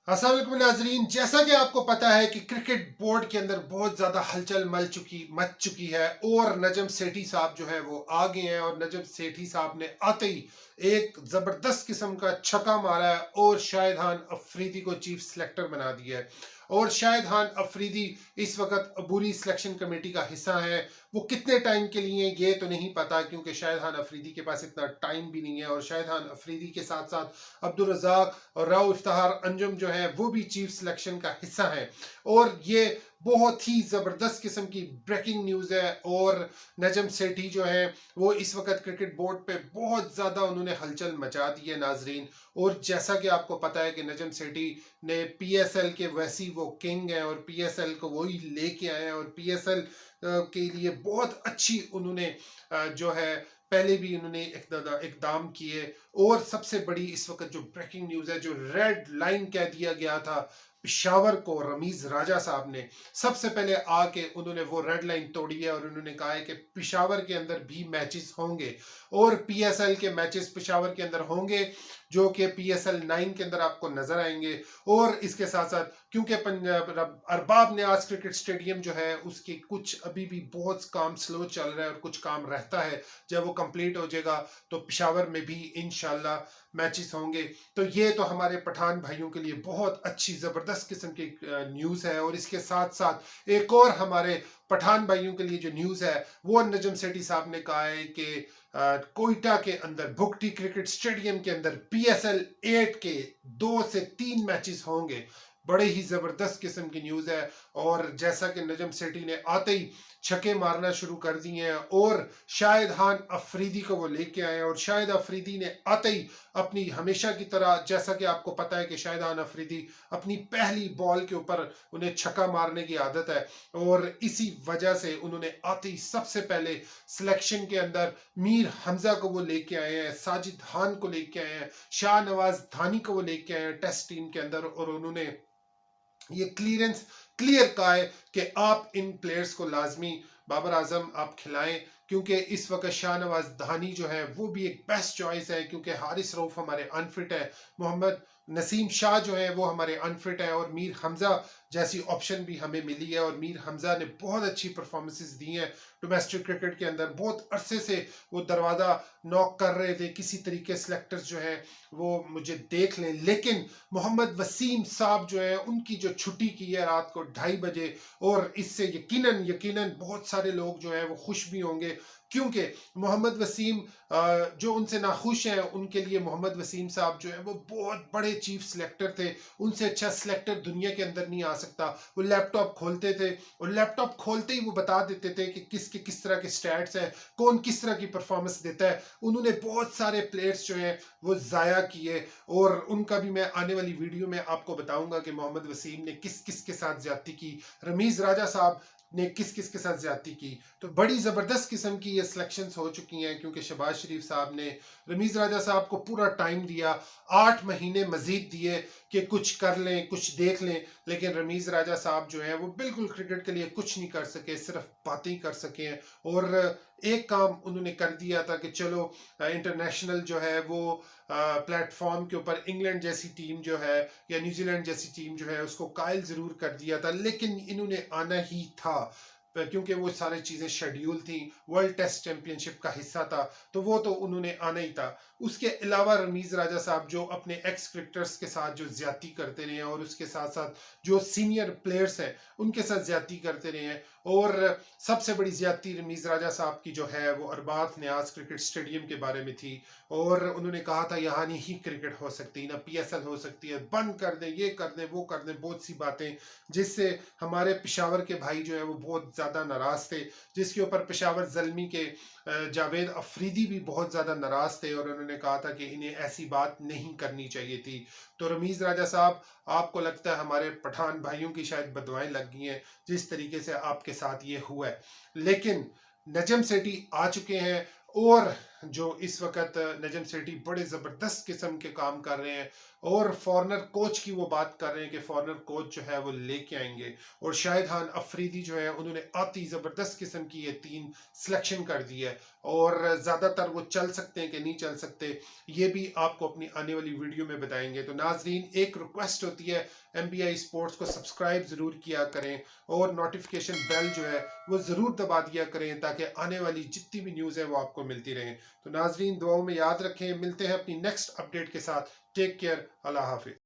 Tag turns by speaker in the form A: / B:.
A: अस्सलाम वालेकुम नाजरीन, जैसा कि आपको पता है कि क्रिकेट बोर्ड के अंदर बहुत ज्यादा हलचल मच चुकी है और नजम सेठी साहब जो है वो आ गए हैं और नजम सेठी साहब ने आते ही एक जबरदस्त किस्म का छक्का मारा है और शाहिद खान अफरीदी को चीफ सिलेक्टर बना दिया है। और शाहिद खान अफरीदी इस वक्त अबूरी सिलेक्शन कमेटी का हिस्सा है। वो कितने टाइम के लिए ये तो नहीं पता, क्योंकि शाहिद खान अफरीदी के पास इतना टाइम भी नहीं है। और शाहिद खान अफरीदी के साथ साथ अब्दुल रज़ाक और राव इफ्तार अंजुम जो है वो भी चीफ सिलेक्शन का हिस्सा है। और ये बहुत ही जबरदस्त किस्म की ब्रेकिंग न्यूज है। और नजम सेठी जो है वो इस वक्त क्रिकेट बोर्ड पे बहुत ज्यादा उन्होंने हलचल मचा दी है नाजरीन। और जैसा कि आपको पता है कि नजम सेठी ने पीएसएल के वैसी वो किंग है और पीएसएल को वही लेके आए हैं और पीएसएल के लिए बहुत अच्छी उन्होंने जो है पहले भी उन्होंने इकदाम किए। और सबसे बड़ी इस वक्त जो ब्रेकिंग न्यूज है, जो रेड लाइन कह दिया गया था पिशावर को रमीज राजा साहब ने, सबसे पहले आके उन्होंने वो रेड लाइन तोड़ी है और उन्होंने कहा है कि पिशावर के अंदर भी मैचेस होंगे और पीएसएल के मैचेस पिशावर के अंदर होंगे, जो कि पीएसएल 9 के अंदर आपको नजर आएंगे। और इसके साथ साथ क्योंकि पंजाब अरबाब न्याज क्रिकेट स्टेडियम जो है उसकी कुछ अभी भी बहुत काम स्लो चल रहा है और कुछ काम रहता है, जब वो कंप्लीट हो जाएगा तो पिशावर में भी इंशाल्लाह मैचेस होंगे। तो ये तो हमारे पठान भाइयों के लिए बहुत अच्छी जबरदस्त किस्म की न्यूज है। और इसके साथ साथ एक और हमारे पठान भाइयों के लिए जो न्यूज है वो नजम सेठी साहब ने कहा है कि कोयटा के अंदर भुगटी क्रिकेट स्टेडियम के अंदर पीएसएल 8 के 2 से 3 मैचेस होंगे। बड़े ही जबरदस्त किस्म की न्यूज है। और जैसा कि नजम सेठी ने आते ही छक्के मारना शुरू कर दिए हैं और शाहिद खान अफरीदी को वो लेके आए हैं। और शाहिद अफरीदी ने आते ही अपनी हमेशा की तरह, जैसा कि आपको पता है कि शाहिद खान अफरीदी अपनी पहली बॉल के ऊपर उन्हें छक्का मारने की आदत है और इसी वजह से उन्होंने आते ही सबसे पहले सिलेक्शन के अंदर मीर हमजा को वो लेके आए हैं, साजिद खान को लेके आए हैं, शाहनवाज धानी को वो लेके आए हैं टेस्ट टीम के अंदर। और उन्होंने ये क्लियर कहा है कि आप इन प्लेयर्स को लाजमी बाबर आजम आप खिलाएं, क्योंकि इस वक्त शाहनवाज धानी जो है वो भी एक बेस्ट चॉइस है, क्योंकि हारिस रऊफ हमारे अनफिट है, मोहम्मद नसीम शाह जो है वो हमारे अनफिट है और मीर हमजा जैसी ऑप्शन भी हमें मिली है। और मीर हमजा ने बहुत अच्छी परफॉर्मेंसेस दी हैं डोमेस्टिक क्रिकेट के अंदर। बहुत अरसे से वो दरवाजा नॉक कर रहे थे किसी तरीके सिलेक्टर्स जो है वो मुझे देख लें, लेकिन मोहम्मद वसीम साहब जो है उनकी जो छुट्टी की है रात को 2:30 बजे, और इससे यकीनन यकीनन बहुत सारे लोग जो है वो खुश भी होंगे, क्योंकि मोहम्मद वसीम जो उनसे नाखुश हैं उनके लिए मोहम्मद वसीम साहब जो है वो बहुत बड़े चीफ सिलेक्टर थे। उनसे अच्छा सिलेक्टर दुनिया के अंदर नहीं आ सकता। वो लैपटॉप खोलते थे और लैपटॉप खोलते ही वो बता देते थे कि किसके किस तरह के स्टैट्स हैं, कौन किस तरह की परफॉर्मेंस देता है। उन्होंने बहुत सारे प्लेयर्स जो हैं वो जाया किए और उनका भी मैं आने वाली वीडियो में आपको बताऊंगा कि मोहम्मद वसीम ने किस किस के साथ ज्यादती की, रमीज राजा साहब ने किस किस के साथ ज्यादती की। तो बड़ी जबरदस्त किस्म की ये सिलेक्शंस हो चुकी हैं, क्योंकि शहबाज शरीफ साहब ने रमीज राजा साहब को पूरा टाइम दिया, 8 महीने मजीद दिए कि कुछ कर लें कुछ देख लें, लेकिन रमीज राजा साहब जो है वो बिल्कुल क्रिकेट के लिए कुछ नहीं कर सके, सिर्फ बातें ही कर सके हैं। और एक काम उन्होंने कर दिया था कि चलो इंटरनेशनल जो है वो प्लेटफॉर्म के ऊपर इंग्लैंड जैसी टीम जो है या न्यूजीलैंड जैसी टीम जो है उसको कायल जरूर कर दिया था, लेकिन इन्होंने आना ही था क्योंकि वो सारी चीजें शेड्यूल थी, वर्ल्ड टेस्ट चैंपियनशिप का हिस्सा था, तो वो तो उन्होंने आना ही था। उसके अलावा रमीज राजा साहब जो अपने एक्स क्रिकेटर्स के साथ जो ज्यादती करते रहे हैं और उसके साथ साथ जो सीनियर प्लेयर्स हैं उनके साथ ज्यादती करते रहे हैं। और सबसे बड़ी ज्यादती रमीज राजा साहब की जो है वो अरबाब न्याज क्रिकेट स्टेडियम के बारे में थी। और उन्होंने कहा था यहाँ नहीं ही क्रिकेट हो सकती, ना पीएसएल हो सकती है, बंद कर दें, ये कर दें, वो कर दें, बहुत सी बातें, जिससे हमारे पिशावर के भाई जो है वो बहुत ज्यादा नाराज थे, जिसके ऊपर पिशावर जल्मी के जावेद अफरीदी भी बहुत ज्यादा नाराज थे और उन्होंने कहा था कि इन्हें ऐसी बात नहीं करनी चाहिए थी। तो रमीज राजा साहब, आपको लगता है हमारे पठान भाइयों की शायद बदवाएं लग गई हैं जिस तरीके से आपके साथ ये हुआ है, लेकिन नजम सेठी आ चुके हैं और जो इस वक्त नजम सेठी बड़े जबरदस्त किस्म के काम कर रहे हैं, और फॉरनर कोच की वो बात कर रहे हैं कि फॉरनर कोच जो है वो लेके आएंगे, और शाहिद खान अफरीदी जो है उन्होंने आती जबरदस्त किस्म की ये 3 सिलेक्शन कर दी है, और ज्यादातर वो चल सकते हैं कि नहीं चल सकते ये भी आपको अपनी आने वाली वीडियो में बताएंगे। तो नाजरीन, एक रिक्वेस्ट होती है, MBI स्पोर्ट्स को सब्सक्राइब जरूर किया करें और नोटिफिकेशन बेल जो है वो जरूर दबा दिया करें, ताकि आने वाली जितनी भी न्यूज़ है वो आपको मिलती रहे। तो नाजरीन, दुआओं में याद रखें, मिलते हैं अपनी नेक्स्ट अपडेट के साथ। टेक केयर, अल्लाह हाफिज।